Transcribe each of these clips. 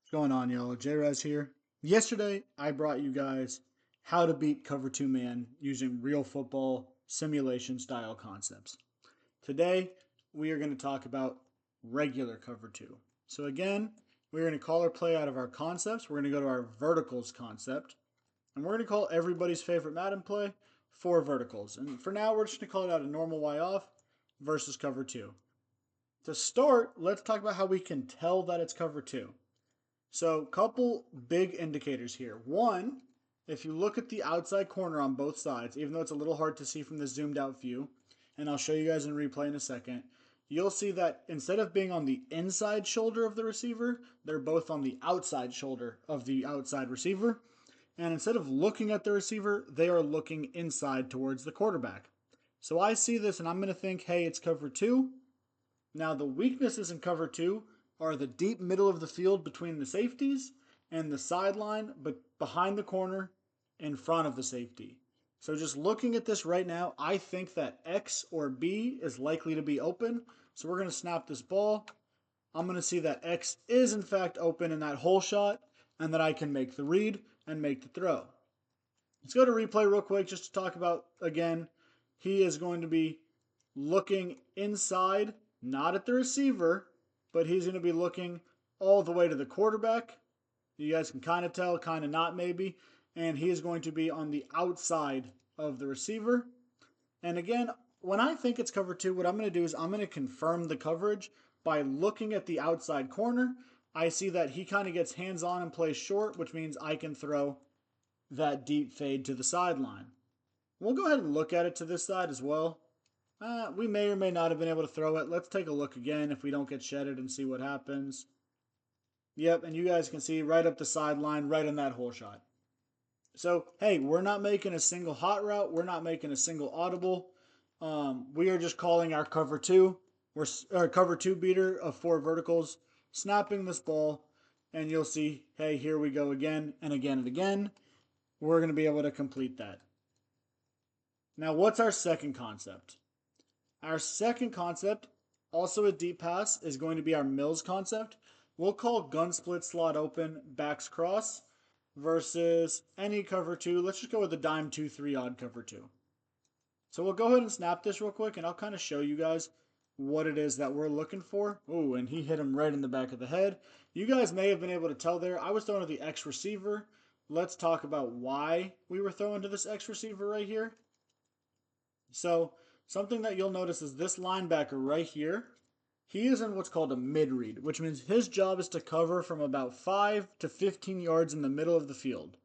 What's going on, y'all? J-Rez here. Yesterday, I brought you guys how to beat cover two man using real football simulation style concepts. Today, we are going to talk about regular cover two. So, again, we're going to call our play out of our concepts. We're going to go to our verticals concept, and we're going to call everybody's favorite Madden play four verticals. And for now, we're just going to call it out a normal Y off versus cover two. To start, let's talk about how we can tell that it's cover two. So, couple big indicators here. One, if you look at the outside corner on both sides, even though it's a little hard to see from the zoomed out view, and I'll show you guys in replay in a second, you'll see that instead of being on the inside shoulder of the receiver, they're both on the outside shoulder of the outside receiver. And instead of looking at the receiver, they are looking inside towards the quarterback. So I see this and I'm going to think, hey, it's cover two. Now, the weaknesses in cover two are the deep middle of the field between the safeties and the sideline, but behind the corner in front of the safety. So, just looking at this right now, I think that X or B is likely to be open. So, we're going to snap this ball. I'm going to see that X is in fact open in that hole shot, and that I can make the read and make the throw. Let's go to replay real quick just to talk about again. He is going to be looking inside, not at the receiver, but he's going to be looking all the way to the quarterback. You guys can kind of tell, kind of not maybe. And he is going to be on the outside of the receiver. And again, when I think it's cover two, what I'm going to do is I'm going to confirm the coverage by looking at the outside corner. I see that he kind of gets hands on and plays short, which means I can throw that deep fade to the sideline. We'll go ahead and look at it to this side as well. We may or may not have been able to throw it. Let's take a look again if we don't get shedded and see what happens. Yep, and you guys can see right up the sideline, right in that hole shot. So, hey, we're not making a single hot route. We're not making a single audible. We are just calling our cover two. We're our cover two beater of four verticals, snapping this ball, and you'll see, hey, here we go again and again and again. We're going to be able to complete that. Now, what's our second concept? Our second concept, also a deep pass, is going to be our Mills concept. We'll call gun split slot open backs cross versus any cover two. Let's just go with the dime 2-3 odd cover two. So we'll go ahead and snap this real quick and I'll kind of show you guys what it is that we're looking for. Oh, and he hit him right in the back of the head. You guys may have been able to tell there. I was throwing to the X receiver. Let's talk about why we were throwing to this X receiver right here. So something that you'll notice is this linebacker right here. He is in what's called a mid read, which means his job is to cover from about 5 to 15 yards in the middle of the field.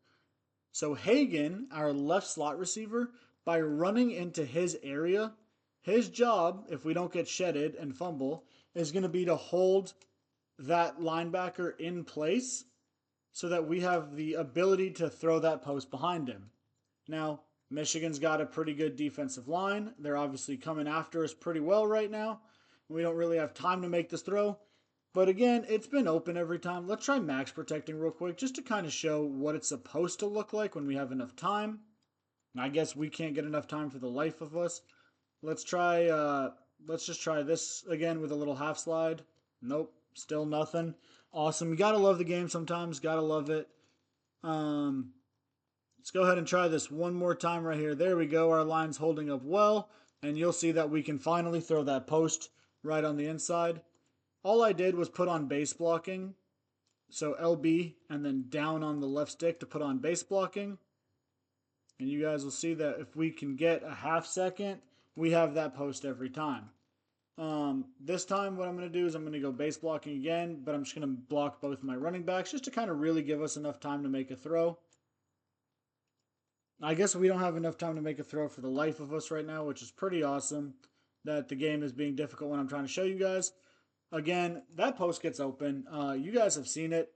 So Hagan, our left slot receiver, by running into his area, his job, if we don't get shedded and fumble, is going to be to hold that linebacker in place so that we have the ability to throw that post behind him. Now, Michigan's got a pretty good defensive line. They're obviously coming after us pretty well right now. We don't really have time to make this throw. But again, it's been open every time. Let's try max protecting real quick just to kind of show what it's supposed to look like when we have enough time. I guess we can't get enough time for the life of us. Let's just try this again with a little half slide. Nope, still nothing. Awesome. You gotta love the game sometimes. Gotta love it. Let's go ahead and try this one more time right here. There we go. Our line's holding up well. And you'll see that we can finally throw that post right on the inside. All I did was put on base blocking. So LB and then down on the left stick to put on base blocking. And you guys will see that if we can get a half second, we have that post every time. This time what I'm going to do is I'm going to go base blocking again, but I'm just going to block both my running backs just to kind of really give us enough time to make a throw. I guess we don't have enough time to make a throw for the life of us right now, which is pretty awesome that the game is being difficult when I'm trying to show you guys. Again, that post gets open. You guys have seen it,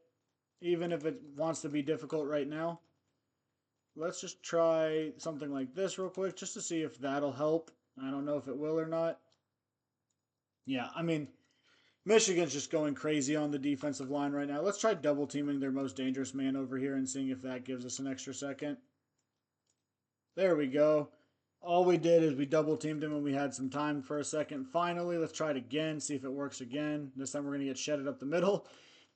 even if it wants to be difficult right now. Let's just try something like this real quick just to see if that'll help. I don't know if it will or not. Yeah, I mean, Michigan's just going crazy on the defensive line right now. Let's try double teaming their most dangerous man over here and seeing if that gives us an extra second. There we go. All we did is we double teamed him and we had some time for a second. Finally, let's try it again, see if it works again. This time we're going to get shedded up the middle.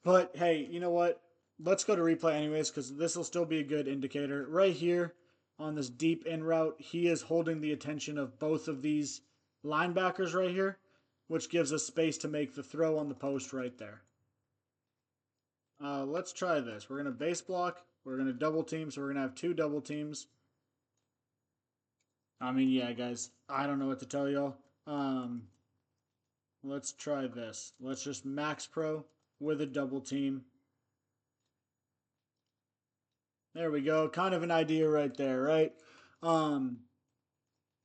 But hey, you know what? Let's go to replay anyways because this will still be a good indicator. Right here on this deep in route, he is holding the attention of both of these linebackers right here, which gives us space to make the throw on the post right there. Let's try this. We're going to base block. We're going to double team, so we're going to have 2 double teams. I mean, yeah, guys, I don't know what to tell y'all. Let's try this. Let's just max pro with a double team. There we go. Kind of an idea right there, right? Um,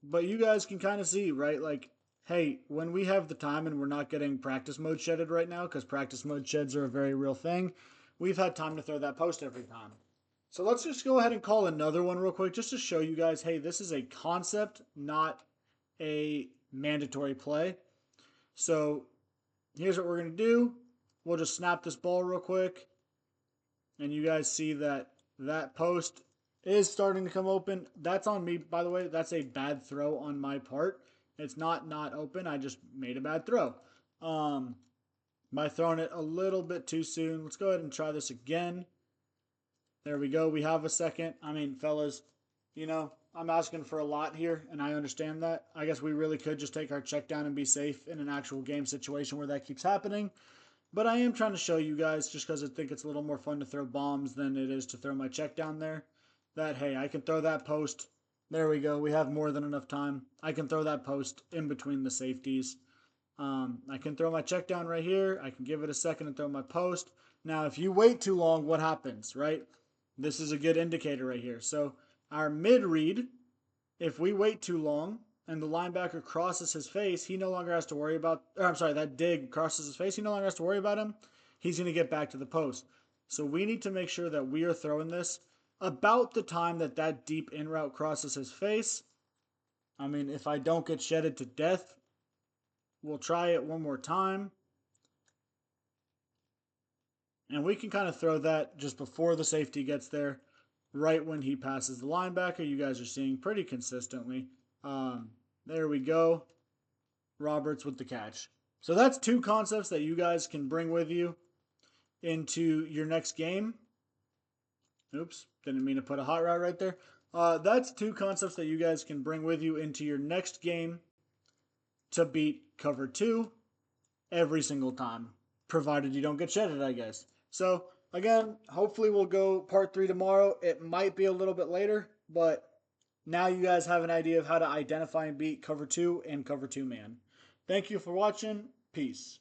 but you guys can kind of see, right? Like, hey, when we have the time and we're not getting practice mode shedded right now, because practice mode sheds are a very real thing, we've had time to throw that post every time. So let's just go ahead and call another one real quick just to show you guys, hey, this is a concept, not a mandatory play. So here's what we're going to do. We'll just snap this ball real quick. And you guys see that that post is starting to come open. That's on me, by the way. That's a bad throw on my part. It's not open. I just made a bad throw. By throwing it a little bit too soon. Let's go ahead and try this again. There we go. We have a second. I mean, fellas, you know, I'm asking for a lot here, and I understand that. I guess we really could just take our check down and be safe in an actual game situation where that keeps happening. But I am trying to show you guys, just because I think it's a little more fun to throw bombs than it is to throw my check down there, that, hey, I can throw that post. There we go. We have more than enough time. I can throw that post in between the safeties. I can throw my check down right here. I can give it a second and throw my post. Now, if you wait too long, what happens, right? This is a good indicator right here. So our mid read, if we wait too long and the linebacker crosses his face, he no longer has to worry about, or I'm sorry, that dig crosses his face, he no longer has to worry about him. He's going to get back to the post. So we need to make sure that we are throwing this about the time that that deep in route crosses his face. I mean, if I don't get shedded to death, we'll try it one more time. And we can kind of throw that just before the safety gets there, right when he passes the linebacker. You guys are seeing pretty consistently. There we go. Roberts with the catch. So that's 2 concepts that you guys can bring with you into your next game. Oops, didn't mean to put a hot route right there. That's 2 concepts that you guys can bring with you into your next game to beat cover 2 every single time, provided you don't get shedded, I guess. So, again, hopefully we'll go part 3 tomorrow. It might be a little bit later, but now you guys have an idea of how to identify and beat cover 2 and cover 2 man. Thank you for watching. Peace.